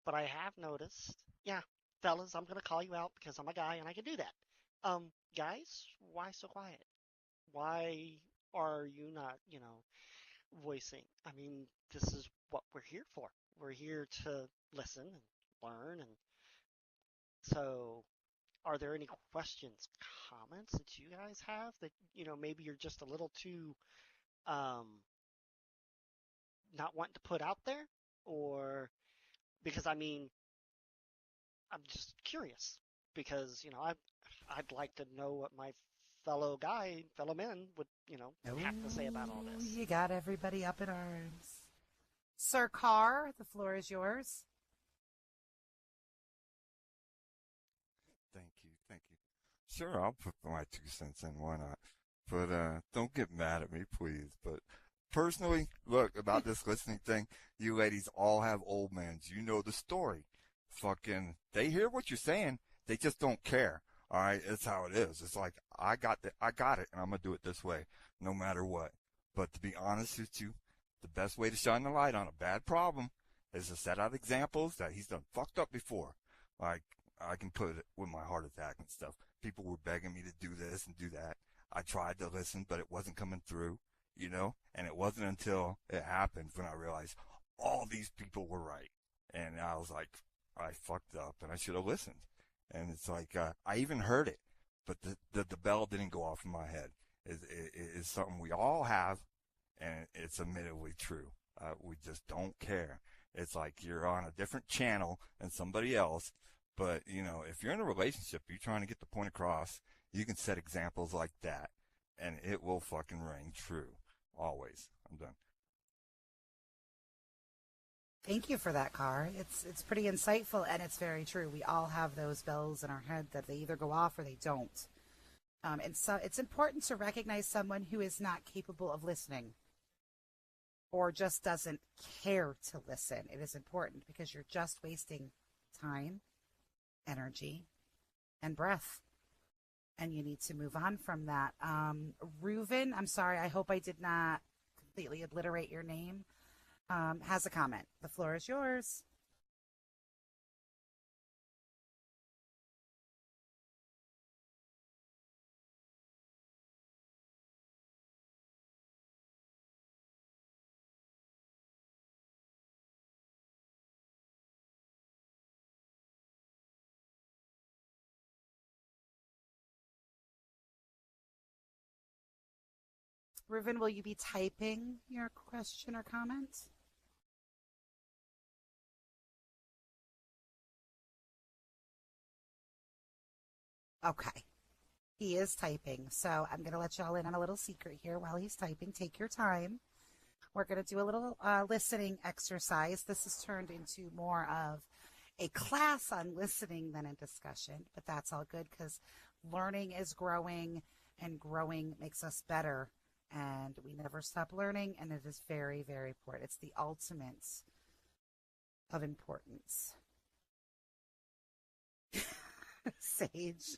But I have noticed, yeah, fellas, I'm gonna call you out because I'm a guy and I can do that. Guys, why so quiet? Why are you not, voicing? I mean, this is what we're here for. We're here to listen and learn. And so, are there any questions, comments that you guys have that, maybe you're just a little too um, not wanting to put out there? Or because, I mean, I'm just curious because, I'd like to know what my fellow men would, have to say about all this. You got everybody up in arms. Sir Carr, the floor is yours. Thank you. Sure, I'll put my 2 cents in, why not? But don't get mad at me, please. But personally, look, about this listening thing, you ladies all have old mans. You know the story. Fucking, they hear what you're saying, they just don't care. All right, it's how it is. It's like I got it, and I'm gonna do it this way, no matter what. But to be honest with you, the best way to shine the light on a bad problem is to set out examples that he's done fucked up before. Like, I can put it with my heart attack and stuff. People were begging me to do this and do that. I tried to listen, but it wasn't coming through, and it wasn't until it happened when I realized all these people were right. And I was like, I fucked up and I should have listened. And it's like, I even heard it, but the bell didn't go off in my head. It's something we all have, and it's admittedly true. We just don't care. It's like you're on a different channel than somebody else, but, if you're in a relationship, you're trying to get the point across, you can set examples like that, and it will fucking ring true. Always. I'm done. Thank you for that, Carr. It's pretty insightful, and it's very true. We all have those bells in our head that they either go off or they don't. And so it's important to recognize someone who is not capable of listening or just doesn't care to listen. It is important because you're just wasting time, energy, and breath. And you need to move on from that. Reuven, I'm sorry, I hope I did not completely obliterate your name. Has a comment. The floor is yours. Reuven, will you be typing your question or comment? Okay. He is typing. So I'm going to let y'all in on a little secret here while he's typing. Take your time. We're going to do a little listening exercise. This has turned into more of a class on listening than a discussion, but that's all good because learning is growing and growing makes us better. And we never stop learning, and it is very, very important. It's the ultimate of importance. Sage.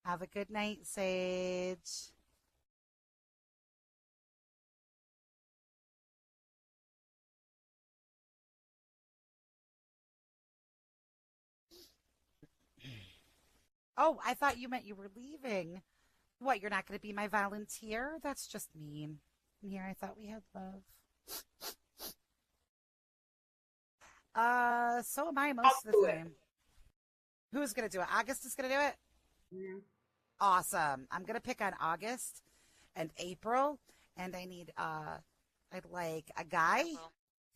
Have a good night, Sage. Oh, I thought you meant you were leaving. What, you're not going to be my volunteer? That's just mean. And here I thought we had love. So am I most of the time. Who's going to do it? August is going to do it? Yeah. Awesome. I'm going to pick on August and April, and I need, I'd like a guy.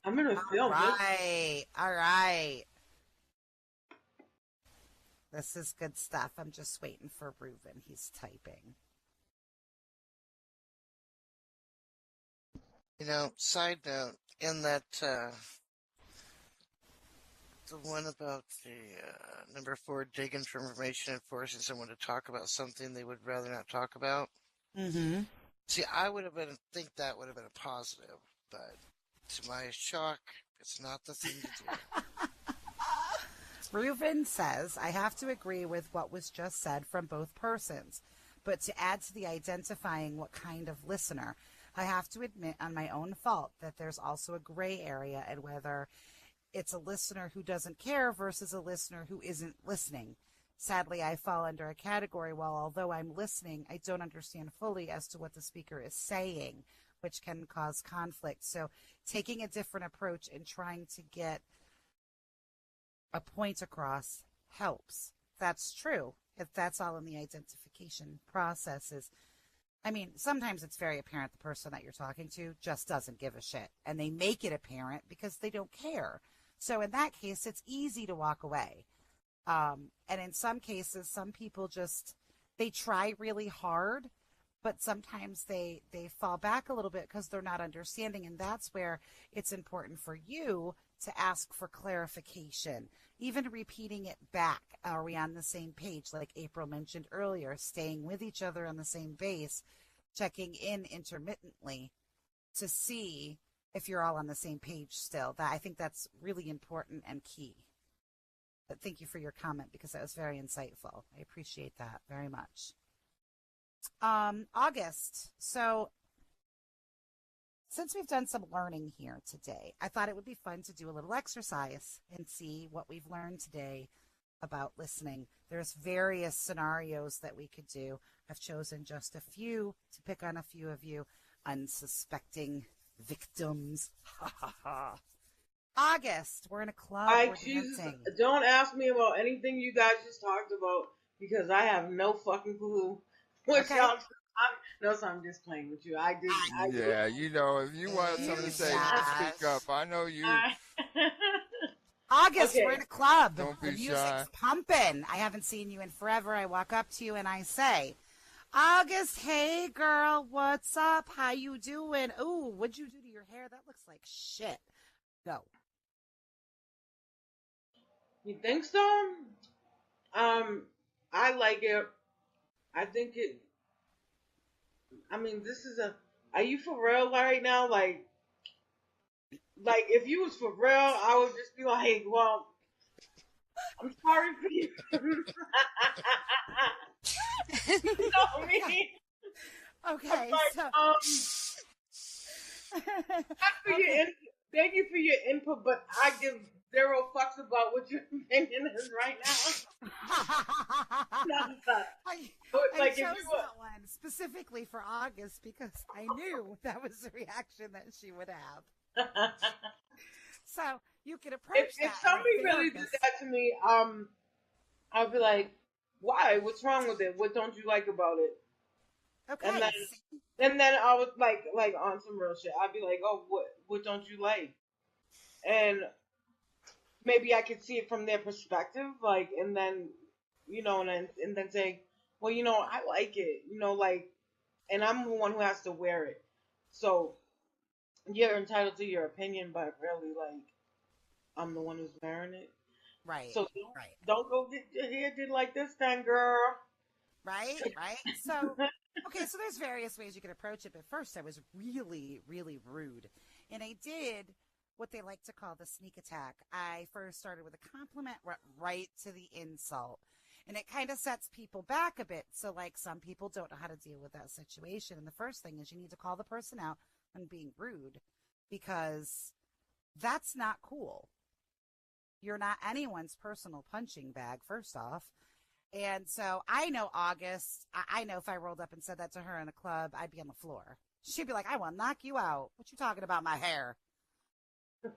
I'm going to film it. All right. This is good stuff. I'm just waiting for Reuven. He's typing. Side note, in that the one about the number 4, digging for information and forcing someone to talk about something they would rather not talk about. Mm-hmm. See, think that would have been a positive, but to my shock, it's not the thing to do. Reuven says, I have to agree with what was just said from both persons, but to add to the identifying what kind of listener, I have to admit on my own fault that there's also a gray area in whether it's a listener who doesn't care versus a listener who isn't listening. Sadly, I fall under a category while although I'm listening, I don't understand fully as to what the speaker is saying, which can cause conflict. So taking a different approach and trying to get a point across helps. That's true. If that's all in the identification processes. I mean, sometimes it's very apparent the person that you're talking to just doesn't give a shit. And they make it apparent because they don't care. So in that case, it's easy to walk away. And in some cases, some people they try really hard, but sometimes they fall back a little bit because they're not understanding. And that's where it's important for you to ask for clarification, even repeating it back. Are we on the same page? Like April mentioned earlier, staying with each other on the same base, checking in intermittently to see if you're all on the same page still. I think that's really important and key. But thank you for your comment because that was very insightful. I appreciate that very much. August. So since we've done some learning here today, I thought it would be fun to do a little exercise and see what we've learned today about listening. There's various scenarios that we could do. I've chosen just a few to pick on a few of you unsuspecting victims. August, we're in a club. We're dancing. Don't ask me about anything you guys just talked about because I have no fucking clue what y'all. So I'm just playing with you. Yeah, you know, if you want something to say, speak up. I know you. August, we're in a club. Don't be the music's shy. pumping. I haven't seen you in forever. I walk up to you and I say, August, hey girl, what's up? How you doing? Ooh, what'd you do to your hair? That looks like shit. Go. You think so? I like it. I think it. I mean, Are you for real right now? Like if you was for real, I would just be like, well, I'm sorry for you. You know what I mean? Okay. Thank you for your input, but I give zero fucks about what your opinion is right now. I chose that one specifically for August because I knew that was the reaction that she would have. So you could approach that. If somebody really did that to me, I'd be like, why? What's wrong with it? What don't you like about it? Okay. And then I was like on some real shit. I'd be like, oh, what don't you like? And maybe I could see it from their perspective, like, and then, you know, and then say, well, you know, I like it, you know, like, and I'm the one who has to wear it. So you're entitled to your opinion, but really, like, I'm the one who's wearing it. Right. So don't go get your hair did like this time, girl. Right. So, okay, so there's various ways you can approach it, but first I was really, really rude. And I did what they like to call the sneak attack. I first started with a compliment, went right to the insult. And it kind of sets people back a bit. So, like, some people don't know how to deal with that situation. And the first thing is you need to call the person out on being rude because that's not cool. You're not anyone's personal punching bag, first off. And so I know August, I know if I rolled up and said that to her in a club, I'd be on the floor. She'd be like, I will knock you out. What you talking about, my hair?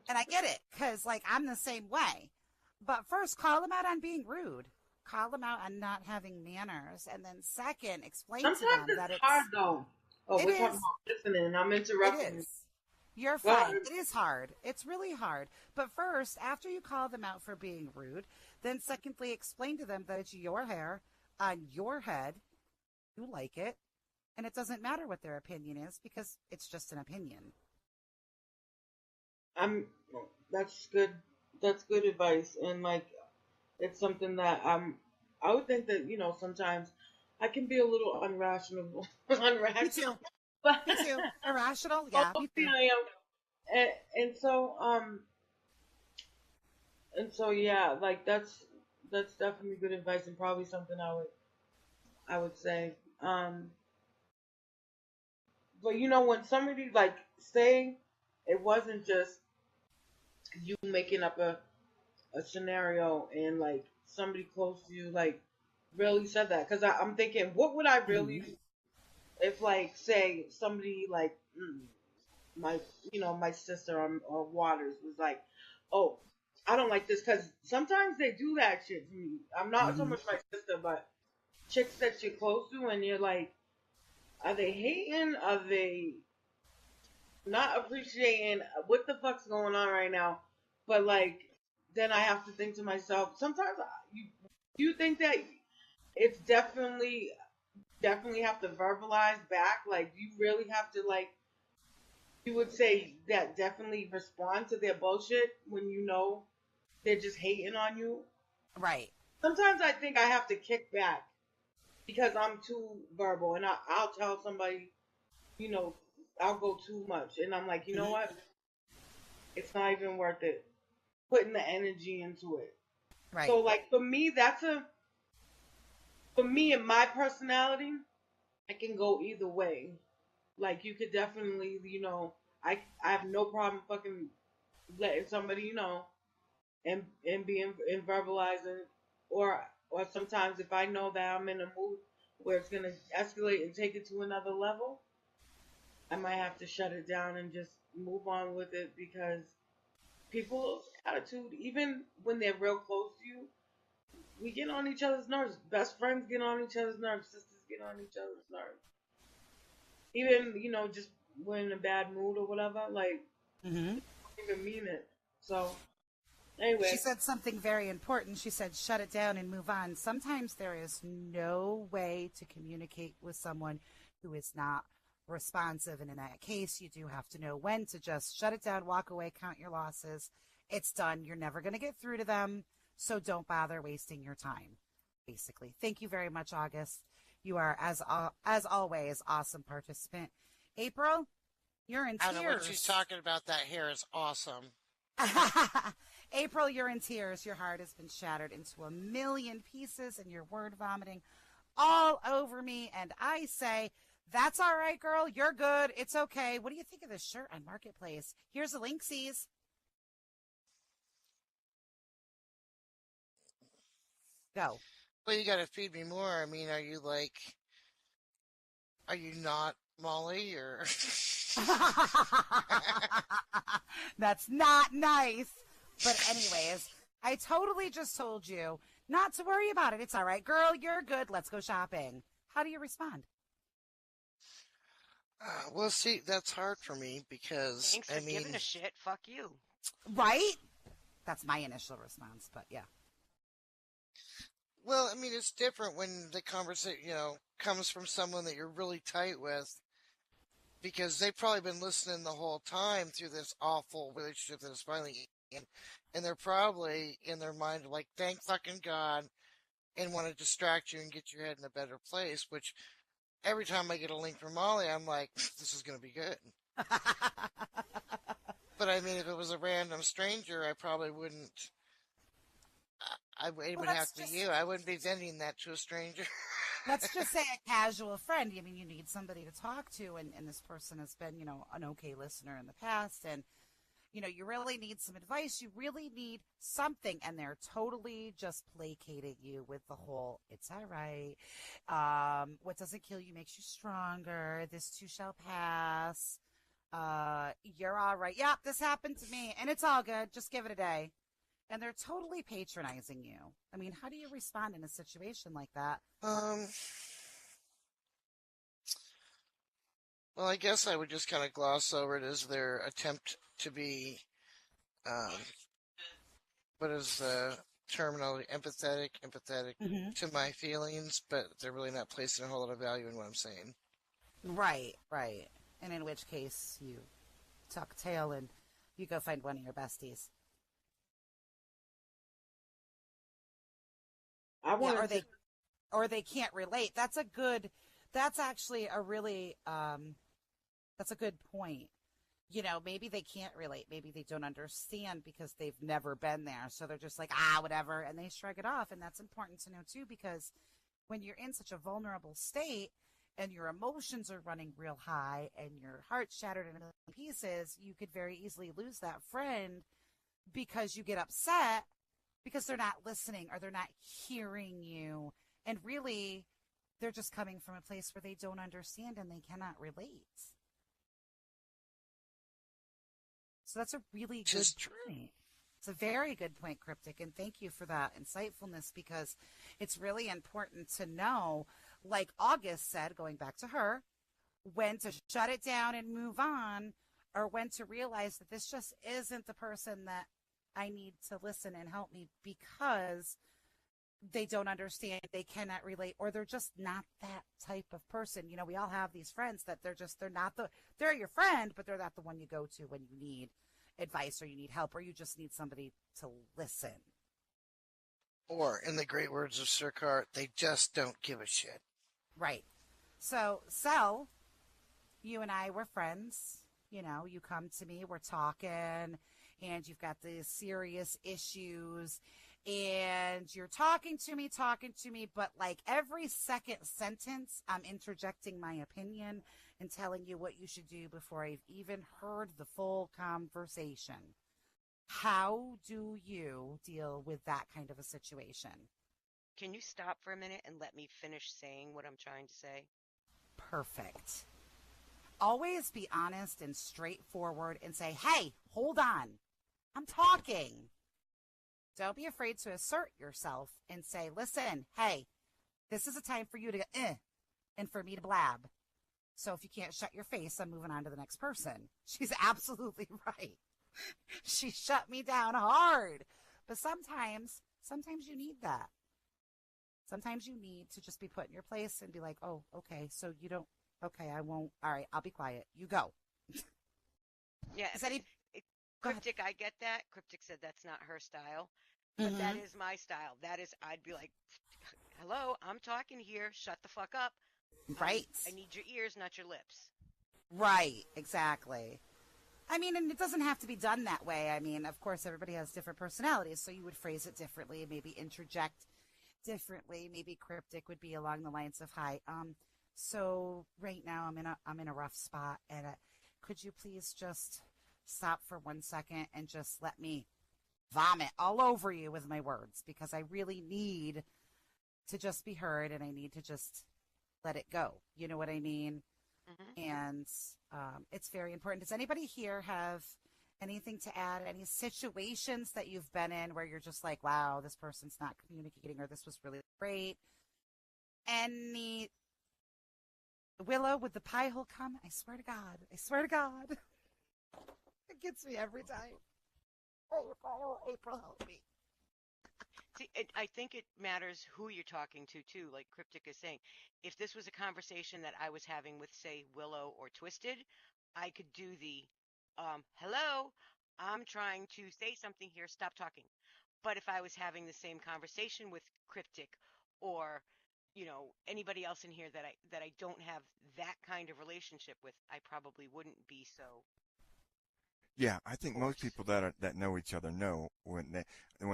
And I get it, because, like, I'm the same way. But first, call them out on being rude. Call them out on not having manners. And then second, explain to them that it's hard, though. Oh, we're talking about listening. I'm interrupting. It is. You're fine. It is hard. It's really hard. But first, after you call them out for being rude, then secondly, explain to them that it's your hair on your head. You like it. And it doesn't matter what their opinion is because it's just an opinion. I'm that's good. That's good advice, and like it's something that I would think that sometimes I can be a little unrational, Me too. unrational, but Me too. Irrational? Yeah, me mostly too. I am, and so yeah, like that's definitely good advice and probably something I would say. But when somebody like say it wasn't just you making up a scenario and like somebody close to you like really said that because I'm thinking what would I really Mhm. do if like say somebody like my my sister or Waters was like, oh, I don't like this because sometimes they do that shit to me. I'm not so Mhm. much my sister, but chicks that you're close to and you're like, are they hating? Are they not appreciating what the fuck's going on right now? But like then I have to think to myself, sometimes you think that it's definitely have to verbalize back. Like, you really have to, like, you would say that definitely respond to their bullshit when they're just hating on you. Right. Sometimes I think I have to kick back because I'm too verbal and I'll tell somebody, you know, I'll go too much. And I'm like, you know Mhm. what? It's not even worth it putting the energy into it. Right. So, like, for me and my personality, I can go either way. Like you could definitely, I have no problem fucking letting somebody, and being and verbalizing, or sometimes if I know that I'm in a mood where it's gonna escalate and take it to another level, I might have to shut it down and just move on with it because people's attitude, even when they're real close to you, we get on each other's nerves. Best friends get on each other's nerves. Sisters get on each other's nerves. Even just when in a bad mood or whatever, like Mhm. don't even mean it. So She anyway, said something very important. She said, shut it down and move on. Sometimes there is no way to communicate with someone who is not responsive. And in that case, you do have to know when to just shut it down, walk away, count your losses. It's done. You're never going to get through to them. So don't bother wasting your time, basically. Thank you very much, August. You are, as always, awesome participant. April, you're in I don't know what she's tears. talking about. That hair is awesome. April, you're in tears. Your heart has been shattered into a million pieces and you're word vomiting all over me. And I say, that's all right, girl. You're good. It's okay. What do you think of this shirt on Marketplace? Here's the link, sees. Go. Well, you got to feed me more. I mean, are you not Molly or? That's not nice. But anyways, I totally just told you not to worry about it. It's all right, girl. You're good. Let's go shopping. How do you respond? Well, see, that's hard for me because Thanks for giving a shit. Fuck you. Right? That's my initial response, but yeah. well, I mean, it's different when the conversation, comes from someone that you're really tight with because they've probably been listening the whole time through this awful relationship that is finally in, and they're probably in their mind like, thank fucking God, and want to distract you and get your head in a better place. Which every time I get a link from Molly, I'm like, this is going to be good. But I mean, if it was a random stranger, I probably wouldn't. It Well, would have to be you. I wouldn't be sending that to a stranger. let's just say a casual friend. I mean, you need somebody to talk to, and this person has been, an okay listener in the past, and you really need some advice. You really need something, and they're totally just placating you with the whole "it's all right." What doesn't kill you makes you stronger. This too shall pass. You're all right. Yeah, this happened to me, and it's all good. Just give it a day. And they're totally patronizing you. I mean, how do you respond in a situation like that? um, well, I guess I would just kind of gloss over it as their attempt to be, um, what is the terminology? Empathetic Mm-hmm. to my feelings, but they're really not placing a whole lot of value in what I'm saying. Right, right. And in which case you tuck tail and You go find one of your besties. I want Or they can't relate. That's actually a really, that's a good point. You know, maybe they can't relate. Maybe they don't understand because they've never been there. So they're just like, whatever. And they shrug it off. And that's important to know too, because when you're in such a vulnerable state and your emotions are running real high and your heart's shattered in a million pieces, you could very easily lose that friend because you get upset because they're not listening or they're not hearing you. And really, they're just coming from a place where they don't understand and they cannot relate. So that's a really good point. It's a very good point, Cryptic, and thank you for that insightfulness, because it's really important to know, like August said, going back to her, when to shut it down and move on, or when to realize that this just isn't the person that I need to listen and help me because they don't understand, they cannot relate, or they're just not that type of person. You know, we all have these friends that they're your friend, but they're not the one you go to when you need advice or you need help or you just need somebody to listen. Or, in the great words of Sir Cart, they just don't give a shit. Right. So, Sel, you and I were friends. You know, you come to me, we're talking, and you've got the serious issues, and you're talking to me, but like every second sentence, I'm interjecting my opinion and telling you what you should do before I've even heard the full conversation. How do you deal with that kind of a situation? Can you stop for a minute and let me finish saying what I'm trying to say? Perfect. Always be honest and straightforward and say, hey, hold on. I'm talking. Don't be afraid to assert yourself and say, listen, hey, this is a time for you to and for me to blab. So if you can't shut your face, I'm moving on to the next person. She's absolutely right. She shut me down hard. But sometimes you need that. Sometimes you need to just be put in your place and be like, oh, okay, so you don't, okay, I won't, all right, I'll be quiet. You go. Yeah. Cryptic, I get that. Cryptic said that's not her style. But that is my style. I'd be like, hello, I'm talking here. Shut the fuck up. Right. I need your ears, not your lips. Right, exactly. I mean, and it doesn't have to be done that way. I mean, of course, everybody has different personalities, so you would phrase it differently, maybe interject differently. Maybe Cryptic would be along the lines of, hi, so right now I'm in a rough spot, and could you please just stop for 1 second and just let me vomit all over you with my words, because I really need to just be heard and I need to just let it go. You know what I mean? Mm-hmm. And it's very important. Does anybody here have anything to add? Any situations that you've been in where you're just like, wow, this person's not communicating, or this was really great? Any Willow with the pie hole comment? I swear to God. It gets me every time. April, help me. See, I think it matters who you're talking to, too, like Cryptic is saying. If this was a conversation that I was having with, say, Willow or Twisted, I could do the, hello, I'm trying to say something here, stop talking. But if I was having the same conversation with Cryptic or, you know, anybody else in here that I don't have that kind of relationship with, I probably wouldn't be so. Yeah, I think most people that know each other know when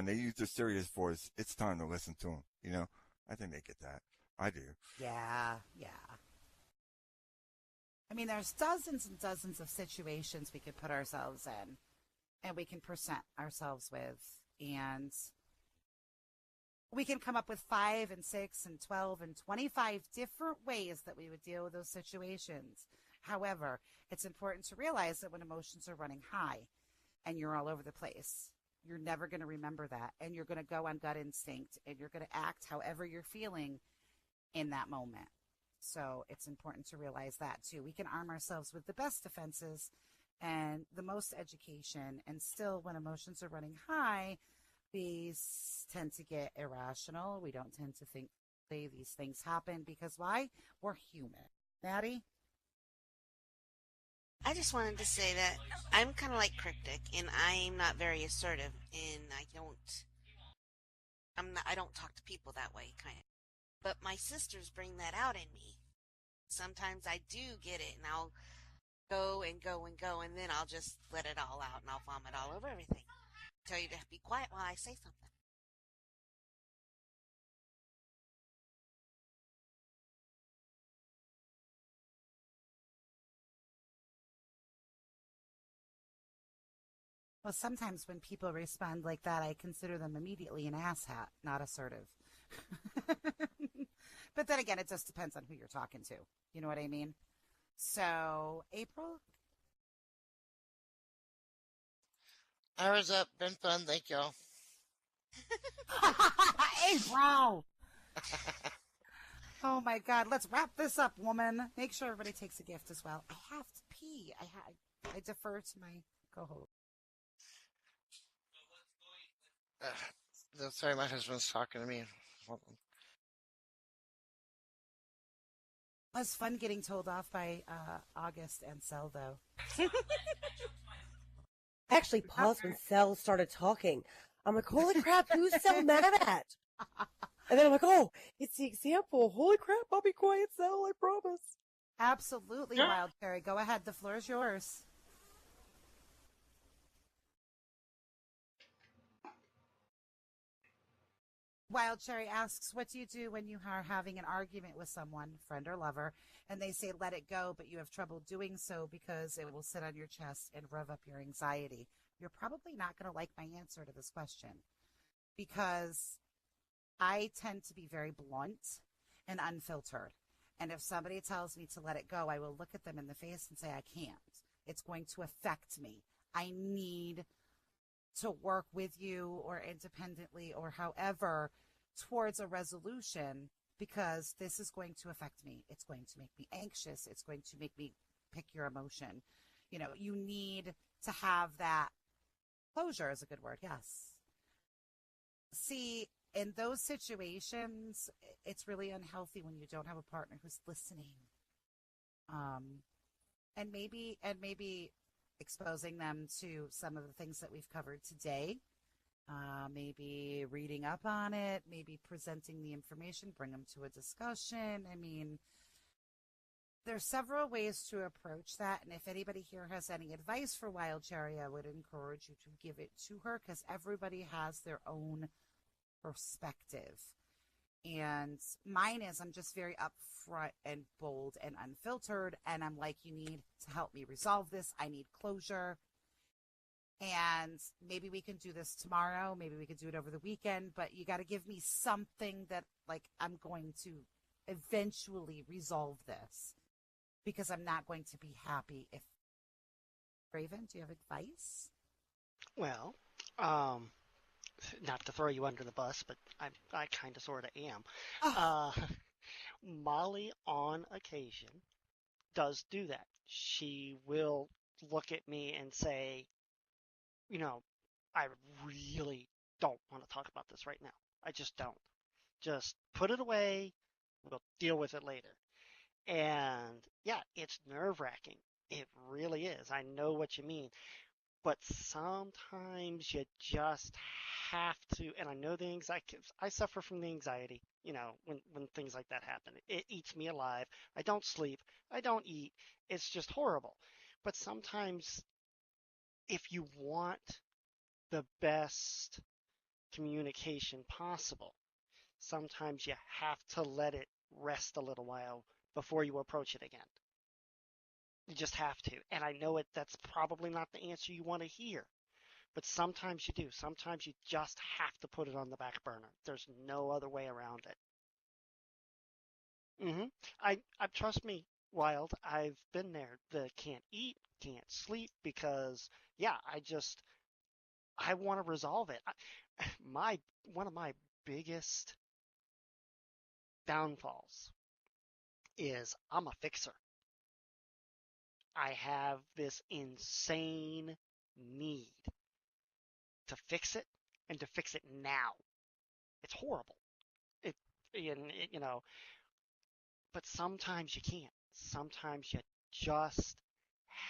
they use the serious voice, it's time to listen to them. You know, I think they get that. I do. Yeah. I mean, there's dozens and dozens of situations we could put ourselves in, and we can present ourselves with, and we can come up with 5 and 6 and 12 and 25 different ways that we would deal with those situations. However, it's important to realize that when emotions are running high and you're all over the place, you're never going to remember that. And you're going to go on gut instinct and you're going to act however you're feeling in that moment. So it's important to realize that too. We can arm ourselves with the best defenses and the most education. And still, when emotions are running high, we tend to get irrational. We don't tend to think these things happen because why? We're human. Maddie? I just wanted to say that I'm kind of like Cryptic, and I'm not very assertive, and I don't talk to people that way, kind of. But my sisters bring that out in me. Sometimes I do get it, and I'll go and go and go, and then I'll just let it all out, and I'll vomit all over everything. Tell you to be quiet while I say something. Well, sometimes when people respond like that, I consider them immediately an asshat, not assertive. But then again, it just depends on who you're talking to. You know what I mean? So, April? Hours up. Been fun. Thank y'all. April! Oh my God, let's wrap this up, woman. Make sure everybody takes a gift as well. I have to pee. I defer to my co-host. Sorry, my husband's talking to me. Hold on. It was fun getting told off by August and Sel, though. I actually paused when Cell started talking. I'm like, holy crap, who's Cell mad at? And then I'm like, oh, it's the example. Holy crap, I'll be quiet, Cell, I promise. Absolutely, Wild Cherry. Go ahead. The floor is yours. Wild Cherry asks, what do you do when you are having an argument with someone, friend or lover, and they say let it go, but you have trouble doing so because it will sit on your chest and rev up your anxiety? You're probably not going to like my answer to this question because I tend to be very blunt and unfiltered. And if somebody tells me to let it go, I will look at them in the face and say, I can't. It's going to affect me. I need to work with you or independently or however towards a resolution because this is going to affect me. It's going to make me anxious. It's going to make me pick your emotion. You know, you need to have that closure is a good word. Yes. See, in those situations, it's really unhealthy when you don't have a partner who's listening. And maybe exposing them to some of the things that we've covered today. Maybe reading up on it, maybe presenting the information, bring them to a discussion. I mean, there's several ways to approach that. And if anybody here has any advice for Wild Cherry, I would encourage you to give it to her because everybody has their own perspective. And mine is I'm just very upfront and bold and unfiltered. And I'm like, you need to help me resolve this. I need closure. And maybe we can do this tomorrow. Maybe we could do it over the weekend. But you got to give me something that, like, I'm going to eventually resolve this. Because I'm not going to be happy if... Raven, do you have advice? Well, not to throw you under the bus, but I kind of sort of am. Oh. Molly, on occasion, does do that. She will look at me and say, you know, I really don't want to talk about this right now. I just don't. Just put it away. We'll deal with it later. And yeah, it's nerve-wracking. It really is. I know what you mean. But sometimes you just have to, and I know the anxiety, I suffer from the anxiety, you know, when things like that happen. It eats me alive. I don't sleep. I don't eat. It's just horrible. But sometimes if you want the best communication possible, sometimes you have to let it rest a little while before you approach it again. You just have to. And I know that's probably not the answer you want to hear. But sometimes you do. Sometimes you just have to put it on the back burner. There's no other way around it. I trust me, Wild. I've been there. The can't eat, can't sleep because I want to resolve it. One of my biggest downfalls is I'm a fixer. I have this insane need to fix it and to fix it now. It's horrible. You know, but sometimes you can't. Sometimes you just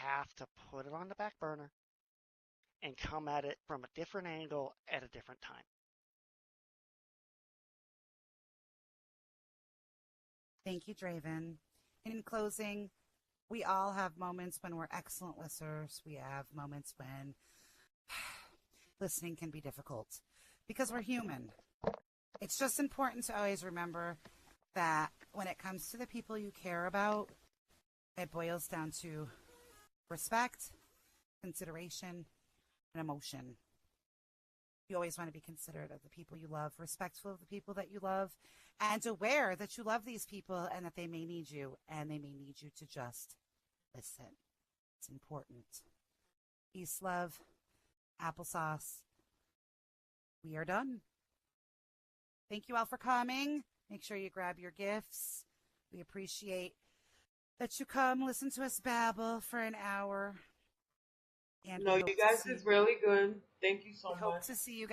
have to put it on the back burner and come at it from a different angle at a different time. Thank you, Draven. In closing, we all have moments when we're excellent listeners. We have moments when listening can be difficult because we're human. It's just important to always remember that when it comes to the people you care about, it boils down to respect, consideration, and emotion. You always want to be considerate of the people you love, respectful of the people that you love, and aware that you love these people and that they may need you, and they may need you to just listen. It's important. Peace, love, applesauce. We are done. Thank you all for coming. Make sure you grab your gifts. We appreciate that you come listen to us babble for an hour. And No, you guys is really good. Thank you so we hope much. to see you guys